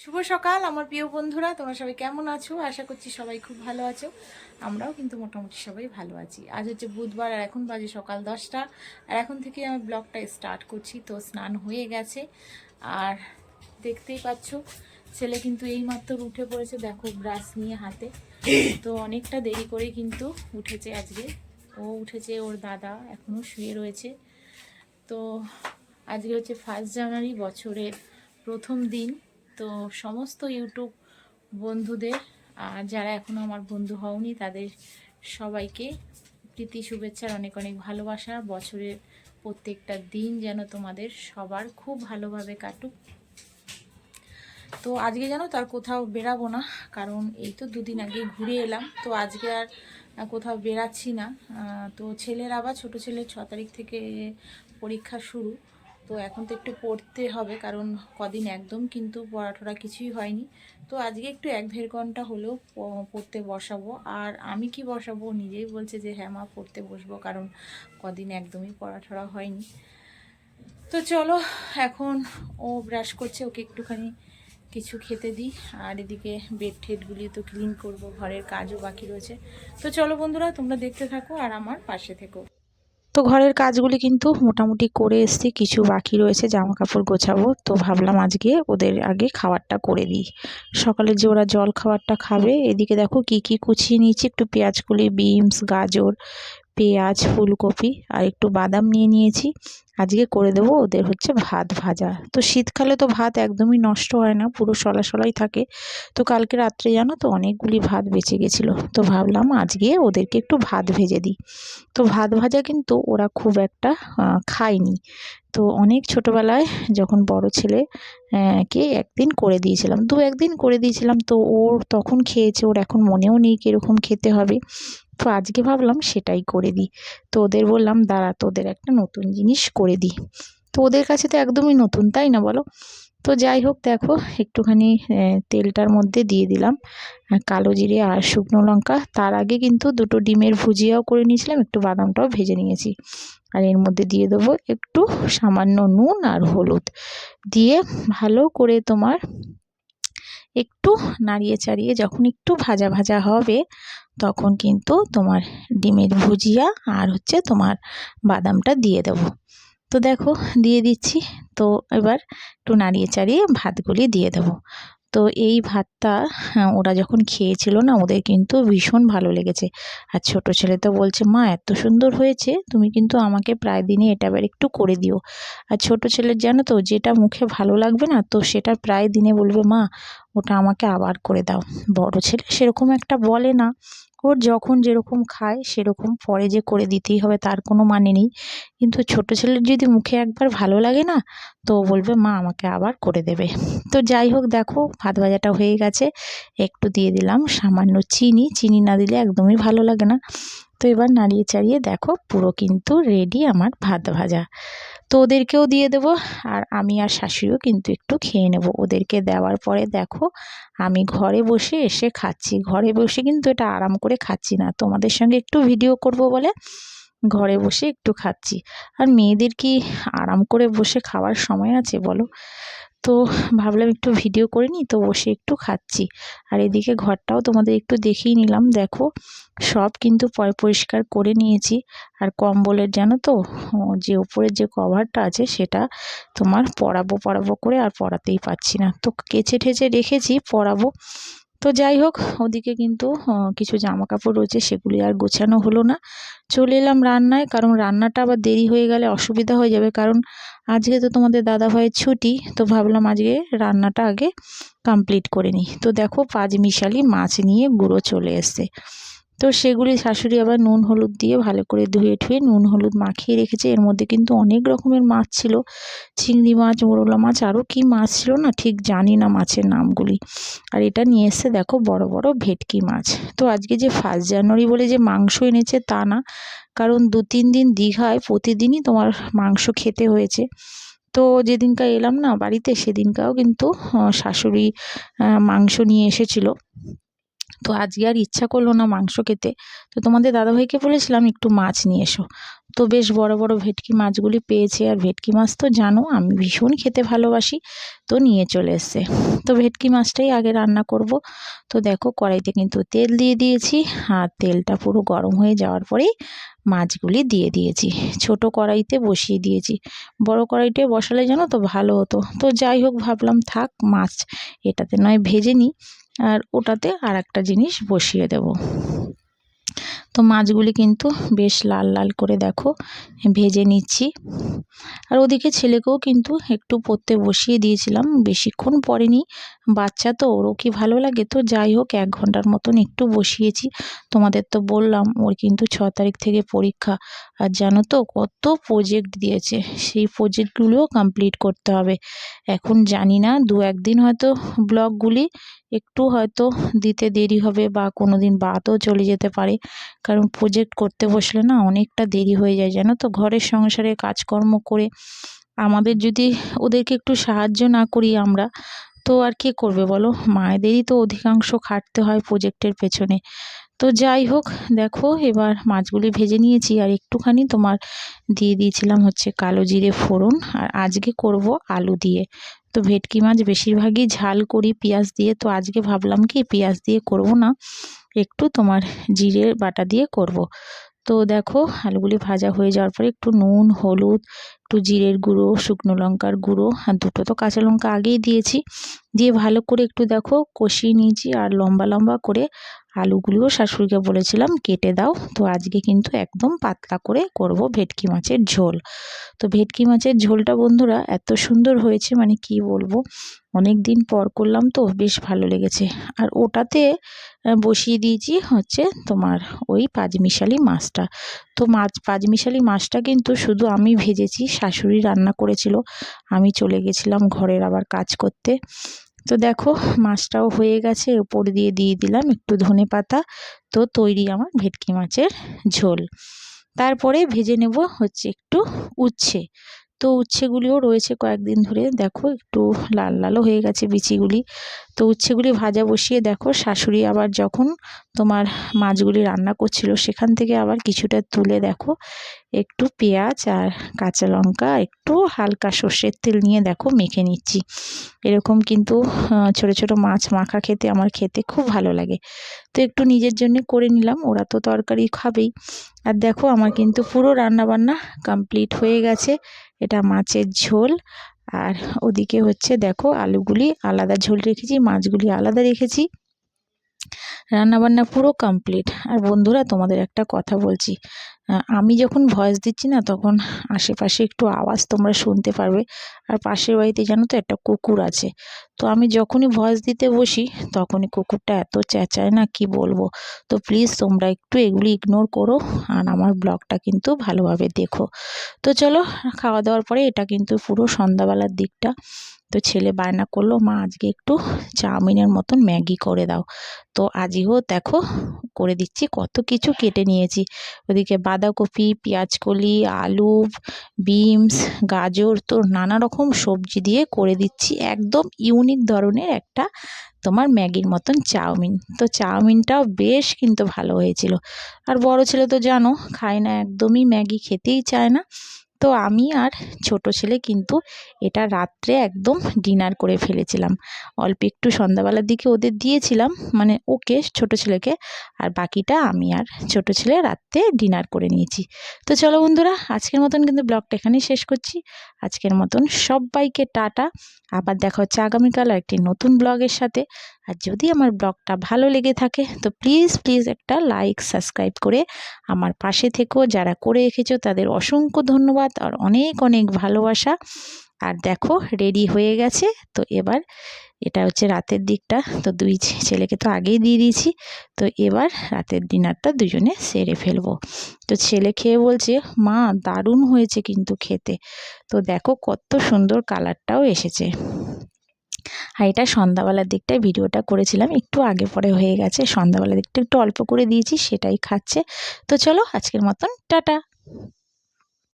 শুভ সকাল আমার প্রিয় বন্ধুরা, তোমরা সবাই কেমন আছো? আশা করছি সবাই খুব ভালো আছো। আমরাও কিন্তু মোটামুটি সবাই ভালো আছি। আজ হচ্ছে বুধবার আর এখন বাজে সকাল 10টা। আর এখন থেকে আমি ব্লগটা স্টার্ট করছি। তো স্নান হয়ে গেছে আর দেখতেই পাচ্ছ ছেলে কিন্তু এইমাত্র উঠে পড়েছে, দেখো ব্রাশ নিয়ে হাতে। তো অনেকটা দেরি করে কিন্তু উঠেছে আজকে। ও উঠেছে, ওর দাদা এখনও শুয়ে রয়েছে। তো আজকে হচ্ছে 1 জানুয়ারি, বছরের প্রথম দিন। তো সমস্ত ইউটিউব বন্ধুদের আর যারা এখনও আমার বন্ধু হওনি তাদের সবাইকে প্রীতি শুভেচ্ছার অনেক অনেক ভালোবাসা। বছরের প্রত্যেকটা দিন যেন তোমাদের সবার খুব ভালোভাবে কাটুক। তো আজকে জানো তার কোথাও বেরাবো না, কারণ এই তো দুদিন আগে ঘুরে এলাম। তো আজকে আর কোথাও বেরাচ্ছি না। তো ছেলের আবার ছোটো ছেলের 6 তারিখ থেকে পরীক্ষা শুরু। তো এখন তো একটু পড়তে হবে, কারণ কদিন একদম কিন্তু পড়াঠড়া কিছুই হয়নি। তো আজকে একটু 1-1.5 ঘন্টা হলেও পড়তে বসাবো। আর আমি কি বসাবো, নিজেই বলছে যে হ্যাঁ মা পড়তে বসবো, কারণ কদিন একদমই পড়াঠড়া হয়নি। তো চলো, এখন ও ব্রাশ করছে, ওকে একটুখানি কিছু খেতে দিই। আর এদিকে বেড টেডগুলি তো ক্লিন করব, ঘরের কাজও বাকি রয়েছে। তো চলো বন্ধুরা, তোমরা দেখতে থাকো আর আমার পাশে থেকো। তো ঘরের কাজগুলি কিন্তু মোটামুটি করে এসেছি, কিছু বাকি রয়েছে, জামা কাপড় গোছাবো। তো ভাবলাম আজকে ওদের আগে খাবারটা করে দিই, সকালে যে ওরা জল খাবারটা খাবে। এদিকে দেখো কি কি কুচিয়ে নিয়েছি, একটু পেঁয়াজ কলি, বিনস, গাজর, পেঁয়াজ, ফুলকপি আর একটু বাদাম নিয়ে নিয়েছি। আজকে করে দেবো ওদের হচ্ছে ভাত ভাজা। তো শীতকালে তো ভাত একদমই নষ্ট হয় না, পুরো সলা সলাই থাকে। তো কালকে রাত্রে জানো তো অনেকগুলি ভাত বেঁচে গেছিলো। তো ভাবলাম আজকে ওদেরকে একটু ভাত ভেজে দিই। তো ভাত ভাজা কিন্তু ওরা খুব একটা খায়নি। তো অনেক ছোটোবেলায় যখন বড় ছেলে কে একদিন করে দিয়েছিলাম, 2-1 দিন করে দিয়েছিলাম, তো ওর তখন খেয়েছে, ওর এখন মনেও নেই কীরকম খেতে হবে। তো আজকে ভাবলাম সেটাই করে দিই। তো ওদের বললাম দাঁড়া, তোদের একটা নতুন জিনিস করে দিই। তো ওদের কাছে তো একদমই নতুন, তাই না বলো? তো যাই হোক, দেখো একটুখানি তেলটার মধ্যে দিয়ে দিলাম কালো জিরে আর শুকনো লঙ্কা। তার আগে কিন্তু 2টো ডিমের ভুজিয়াও করে নিয়েছিলাম, একটু বাদামটাও ভেজে নিয়েছি। আর এর মধ্যে দিয়ে দেবো একটু সামান্য নুন আর হলুদ দিয়ে ভালো করে তোমার একটু নাড়িয়ে চাড়িয়ে যখন একটু ভাজা ভাজা হবে, তখন কিন্তু তোমার ডিমের ভুজিয়া আর হচ্ছে তোমার বাদামটা দিয়ে দেবো। তো দেখো দিয়ে দিচ্ছি। তো এবার একটু নাড়িয়ে চাড়িয়ে ভাতগুলি দিয়ে দেবো। তো এই ভাতটা ওরা যখন খেয়েছিল না, ওদের কিন্তু ভীষণ ভালো লেগেছে। আর ছোট ছেলে তো বলছে মা এত সুন্দর হয়েছে, তুমি কিন্তু আমাকে প্রায় দিনই এটা আবার একটু করে দিও। আর ছোট ছেলের জানো তো যেটা মুখে ভালো লাগবে না, তো সেটা প্রায় দিনে বলবে মা ওটা আমাকে আবার করে দাও। বড় ছেলে সেরকম একটা বলে না, ওর যখন যেরকম খায় সেরকম পরে যে করে দিতেই হবে তার কোনো মানে নেই। কিন্তু ছোট ছেলের যদি মুখে একবার ভালো লাগে না, তো ও বলবে মা আমাকে আবার করে দেবে। তো যাই হোক, দেখো ভাত ভাজাটা হয়ে গেছে। একটু দিয়ে দিলাম সামান্য চিনি, চিনি না দিলে একদমই ভালো লাগে না। তো এবার নাড়িয়ে চাড়িয়ে দেখো পুরো কিন্তু রেডি আমার ভাত ভাজা। তো ওদেরকেও দিয়ে দেবো। আর আমি আর শাশুড়িও কিন্তু একটু খেয়ে নেব। ওদেরকে দেওয়ার পরে দেখো আমি ঘরে বসে এসে খাচ্ছি। ঘরে বসে কিন্তু এটা আরাম করে খাচ্ছি না, তোমাদের সঙ্গে একটু ভিডিও করব বলে ঘরে বসে একটু খাচ্ছি। আর মেয়েদের কি আরাম করে বসে খাওয়ার সময় আছে বলো? তো ভাবলাম একটু ভিডিও করে নিই, তো বসে একটু খাচ্ছি। আর এদিকে ঘরটাও তোমাদের একটু দেখিয়ে নিলাম। দেখো সব কিন্তু পরিষ্কার করে নিয়েছি। আর কম্বলের জানো তো যে উপরের যে কভারটা আছে সেটা তোমার পরাবো পরাবো করে আর পরাতেই পারছি না। তো কেচে ঠেচে রেখেছি, পরাবো। তো যাই হোক, ওদিকে কিন্তু কিছু জামা কাপড় রয়েছে, সেগুলি আর গোছানো হলো না। চলে এলাম রান্নায়, কারণ রান্নাটা আবার দেরি হয়ে গেলে অসুবিধা হয়ে যাবে, কারণ আজকে তো তোমাদের দাদাভাইয়ের ছুটি। তো ভাবলাম আজকে রান্নাটা আগে কমপ্লিট করে নিই। তো দেখো পাঁচমিশালি মাছ নিয়ে গুঁড়ো চলে এসছে। তো সেগুলি শাশুড়ি আবার নুন হলুদ দিয়ে ভালো করে ধুয়ে ঠুয়ে নুন হলুদ মাখিয়ে রেখেছে। এর মধ্যে কিন্তু অনেক রকমের মাছ ছিল, চিংড়ি মাছ, মোরলা মাছ, আরও কি মাছ ছিল না ঠিক জানি না মাছের নামগুলি। আর এটা নিয়ে এসছে দেখো বড় বড় ভেটকি মাছ। তো আজকে যে 1 জানুয়ারি বলে যে মাংস এনেছে তা না, কারণ 2-3 দিন দীঘায় প্রতিদিনই তোমার মাংস খেতে হয়েছে। তো যেদিনকার এলাম না বাড়িতে, সেদিনকাও কিন্তু শাশুড়ি মাংস নিয়ে এসেছিল। তো আজকে আর ইচ্ছা করলো না মাংস খেতে। তো তোমাদের দাদাভাইকে বলেছিলাম একটু মাছ নিয়ে এসো। তো বেশ বড় বড় ভেটকি মাছগুলি পেয়েছে, আর ভেটকি মাছ তো জানো আমি ভীষণ খেতে ভালোবাসি, তো নিয়ে চলে এসছে। তো ভেটকি মাছটাই আগে রান্না করব। তো দেখো কড়াইতে কিন্তু তেল দিয়ে দিয়েছি, আর তেলটা পুরো গরম হয়ে যাওয়ার পরেই মাছগুলি দিয়ে দিয়েছি। ছোট কড়াইতে বসিয়ে দিয়েছি, বড় কড়াইতে বসালে জানো তো ভালো হতো। তো যাই হোক ভাবলাম থাক মাছ এটাতে নয় ভেজে নিই, আর ওটাতে আর একটা জিনিস বসিয়ে দেব। তো মাছগুলি কিন্তু বেশ লাল লাল করে দেখো ভেজে নিচ্ছি। আর ওদিকে ছেলেকেও কিন্তু একটু পড়তে বসিয়ে দিয়েছিলাম, বেশিক্ষণ পড়েনি, বাচ্চা তো ওরও কি ভালো লাগে। তো যাই হোক 1 ঘন্টার মতন একটু বসিয়েছি। তোমাদের তো বললাম ওর কিন্তু 6 তারিখ থেকে পরীক্ষা, আর জানো তো কত প্রজেক্ট দিয়েছে, সেই প্রজেক্টগুলোও কমপ্লিট করতে হবে। এখন জানি না 2-1 দিন হয়তো ব্লগগুলি একটু হয়তো দিতে দেরি হবে, বা কোনো দিন বাদও চলে যেতে পারে, কারণ প্রজেক্ট করতে বসলে না অনেকটা দেরি হয়ে যায় জানো তো। ঘরের সংসারে কাজকর্ম করে আমাদের যদি ওদেরকে একটু সাহায্য না করি আমরা, তো আর কে করবে বলো, মায়েদেরই তো অধিকাংশ খাটতে হয় প্রজেক্টের পেছনে। তো যাই হোক দেখো এবার মাছগুলি ভেজে নিয়েছি, আর একটুখানি তোমার দিয়ে দিয়েছিলাম হচ্ছে কালো জিরে ফোড়ন, আর আজকে করব আলু দিয়ে। তো ভেটকি মাছ বেশিরভাগই ঝাল করি পেঁয়াজ দিয়ে, তো আজকে ভাবলাম কি পেঁয়াজ দিয়ে করব না, একটু তোমার জিরে বাটা দিয়ে করব। তো দেখো আলুগুলি ভাজা হয়ে যাওয়ার পরে একটু নুন, হলুদ, একটু জিরের গুঁড়ো, শুকনো লঙ্কার গুঁড়ো, আর 2টো তো কাঁচা লঙ্কা আগেই দিয়েছি, দিয়ে ভালো করে একটু দেখো কষিয়ে নিয়েছি। আর লম্বা লম্বা করে আলুগুলিও শাশুড়িকে বলেছিলাম কেটে দাও। তো আজকে কিন্তু একদম পাতলা করে করব ভেটকি মাছের ঝোল। তো ভেটকি মাছের ঝোলটা বন্ধুরা এত সুন্দর হয়েছে মানে কি বলবো, অনেক দিন পর করলাম তো বেশ ভালো লেগেছে। আর ওটাতে বসিয়ে দিয়েছি হচ্ছে তোমার ওই পাঁচমিশালি মাছটা। তো পাঁচমিশালি মাছটা কিন্তু শুধু আমি ভেজেছি, শাশুড়ি রান্না করেছিল, আমি চলে গেছিলাম ঘরের আবার কাজ করতে। তো দেখো মাছটাও হয়ে গেছে, উপর দিয়ে দিলাম একটু ধনেপাতা। তো তৈরি আমার ভেটকি মাছের ঝোল। তারপরে ভেজে নেব হচ্ছে একটু উচ্ছে। তো উচ্ছেগুলিও রয়েছে কয়েকদিন ধরে, দেখো একটু লাল লালও হয়ে গেছে বিচিগুলি। তো উচ্ছেগুলি ভাজা বসিয়ে দেখো শাশুড়ি আবার যখন তোমার মাছগুলি রান্না করছিল সেখান থেকে আবার কিছুটা তুলে দেখো একটু পেঁয়াজ আর কাঁচা লঙ্কা একটু হালকা সর্ষের তেল নিয়ে দেখো মেখে নিচ্ছি। এরকম কিন্তু ছোট ছোট মাছ মাখা খেতে আমার খেতে খুব ভালো লাগে। তো একটু নিজের জন্য করে নিলাম, ওরা তো তরকারি খাবেই। আর দেখো আমার কিন্তু পুরো রান্নাবান্না কমপ্লিট হয়ে গেছে। এটা মাছের ঝোল, আর ওদিকে হচ্ছে দেখো আলুগুলি আলাদা ঝোল রেখেছি, মাছগুলি আলাদা রেখেছি। রান্নাবান্না পুরো কমপ্লিট। আর বন্ধুরা তোমাদের একটা কথা বলছি, আমি যখন ভয়েস দিচ্ছি না তখন আশেপাশে একটু আওয়াজ তোমরা শুনতে পারবে। আর পাশের বাড়িতে জানো তো একটা কুকুর আছে, তো আমি যখনই ভয়েস দিতে বসি তখনই কুকুরটা এত চেঁচায় না কি বলবো। তো প্লিজ তোমরা একটু এগুলি ইগনোর করো, আর আমার ব্লগটা কিন্তু ভালোভাবে দেখো। তো চলো খাওয়া দাওয়ার পরে এটা কিন্তু পুরো সন্ধ্যাবেলার দিকটা। তো ছেলে বায়না করলো মা আজকে একটু চাউমিনের মতন ম্যাগি করে দাও। তো আজকেও দেখো করে দিচ্ছি, কত কিছু কেটে নিয়েছি। ওদিকে বাঁধাকপি, পেঁয়াজকলি, আলু, বিনস, গাজর, তো নানা রকম সবজি দিয়ে করে দিচ্ছি একদম ইউনিক ধরনের একটা তোমার ম্যাগির মতন চাউমিন। তো চাউমিনটাও বেশ কিন্তু ভালো হয়েছিল। আর বড় ছেলে তো জানো খায় না, একদমই ম্যাগি খেতেই চায় না। তো আমি আর ছোট ছেলে কিন্তু এটা রাত্রে একদম ডিনার করে ফেলেছিলাম। অল্প একটু সন্ধ্যাবেলার দিকে ওদের দিয়েছিলাম, মানে ওকে ছোট ছেলেকে, আর বাকিটা আমি আর ছোট ছেলে রাত্রে ডিনার করে নিয়েছি। তো চলো বন্ধুরা আজকের মতন কিন্তু ব্লগটা এখানেই শেষ করছি। আজকের মতন সবাইকে টাটা, আবার দেখা হচ্ছে আগামীকাল একটি নতুন ব্লগের সাথে। আর যদি আমার ব্লগটা ভালো লেগে থাকে তো প্লিজ প্লিজ একটা লাইক সাবস্ক্রাইব করে আমার পাশে থেকো। যারা করে রেখেছো তাদের অসংখ্য ধন্যবাদ আর অনেক অনেক ভালোবাসা। আর দেখো রেডি হয়ে গেছে। তো এবার এটা হচ্ছে রাতের দিকটা, তো দুই ছেলেকে তো আগেই দিয়ে দিয়েছি। তো এবার রাতের ডিনারটা দুজনে সেরে ফেলবো। তো ছেলে খেয়ে বলছে মা দারুণ হয়েছে কিন্তু খেতে। তো দেখো কত সুন্দর কালারটাও এসেছে। আর এটা সন্ধ্যাবেলার দিকটায় ভিডিওটা করেছিলাম, একটু আগে পরে হয়ে গেছে, সন্ধ্যাবেলার দিকটা একটু অল্প করে দিয়েছি সেটাই খাচ্ছে। তো চলো আজকের মতন টাটা।